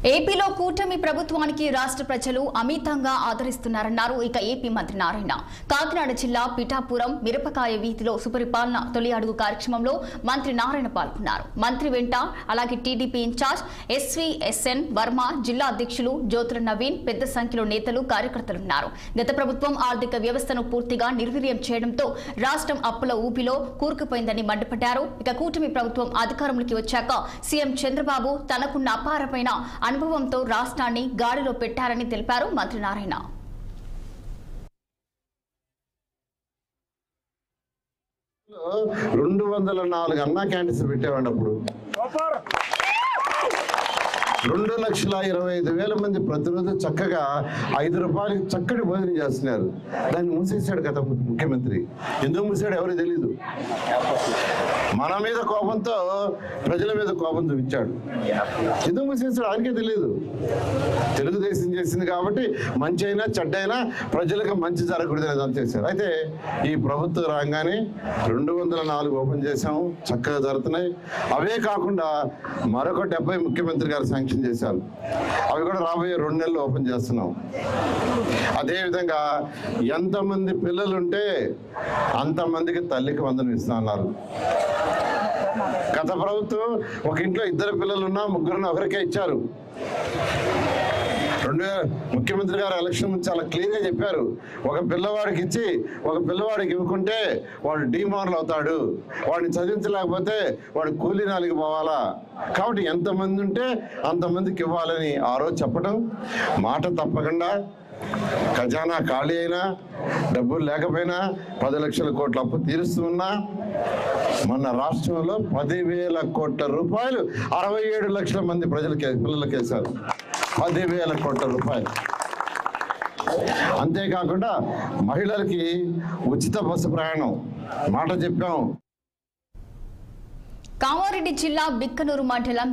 ఏపీలో కూటమి ప్రభుత్వానికి రాష్ట్ర ప్రజలు అమితంగా ఆదరిస్తున్నారన్నారు. ఇక ఏపీ మంత్రి నారాయణ కాకినాడ జిల్లా పిఠాపురం మిరపకాయ వీధిలో సుపరిపాలన తొలి అడుగు కార్యక్రమంలో మంత్రి నారాయణ పాల్గొన్నారు. మంత్రి వెంట అలాగే టీడీపీ ఇన్ఛార్జ్ ఎస్వీఎస్ఎన్ వర్మ, జిల్లా అధ్యక్షులు జ్యోతుల నవీన్, పెద్ద సంఖ్యలో నేతలు కార్యకర్తలున్నారు. గత ప్రభుత్వం ఆర్థిక వ్యవస్థను పూర్తిగా నిర్వీర్యం చేయడంతో రాష్ట్రం అప్పుల ఊపిలో కూరుకుపోయిందని మండిపడ్డారు. ఇక కూటమి ప్రభుత్వం అధికారంలోకి వచ్చాక సీఎం చంద్రబాబు తనకున్న అపారమైన అనుభవంతో రాష్ట్రాన్ని గాడిలో పెట్టారని తెలిపారు మంత్రి నారాయణ. 204 అన్నా క్యాంటీన్స్ పెట్టేవాడి అప్పుడు 2,25,000 మంది ప్రతిరోజు చక్కగా 5 రూపాయలకి చక్కటి భోజనం చేస్తున్నారు. దాన్ని మూసేశాడు కదా ముఖ్యమంత్రి. ఎందుకు మూసాడు ఎవరికి తెలీదు. మన మీద కోపంతో ప్రజల మీద కోపం చూపించాడు. ఎందుకు మూసేశాడు ఆయనకే తెలియదు. తెలుగుదేశం చేసింది కాబట్టి మంచి అయినా చెడ్డైనా ప్రజలకు మంచి జరగకూడదు అని చేశారు. అయితే ఈ ప్రభుత్వం రాగానే 204 ఓపెన్ చేశాము, చక్కగా జరుగుతున్నాయి. అవే కాకుండా మరొక 70 ముఖ్యమంత్రి గారు శాంక్షన్ చేశారు. అవి కూడా రాబోయే 2 నెలలు ఓపెన్ చేస్తున్నాం. అదేవిధంగా ఎంతమంది పిల్లలుంటే అంతమందికి తల్లికి వందనం ఇస్తున్నారు. గత ప్రభుత్వం ఒక ఇంట్లో 2 పిల్లలున్నా 3 ఒకరికే ఇచ్చారు. ముఖ్యమంత్రి గారు ఎలక్షన్ ముందు చాలా క్లియర్గా చెప్పారు. ఒక పిల్లవాడికి ఇచ్చి ఒక పిల్లవాడికి ఇవ్వకుంటే వాడు డిమారల్ అవుతాడు, వాడిని చదివించలేకపోతే వాడు కూలీ నాలికి పోవాలా, కాబట్టి ఎంతమంది ఉంటే అంతమందికి ఇవ్వాలని ఆ రోజు చెప్పడం, మాట తప్పకుండా ఖజానా ఖాళీ అయినా డబ్బులు లేకపోయినా 10 లక్షల కోట్ల అప్పు తీరుస్తున్నా మన రాష్ట్రంలో 10,000 కోట్ల రూపాయలు 67 లక్షల మంది పిల్లలకి వేశారు. 10,000 కోట్ల రూపాయలు. అంతేకాకుండా మహిళలకి ఉచిత బస్సు ప్రయాణం మాట చెప్పాం. కామారెడ్డి జిల్లా బిక్కనూరు మండలం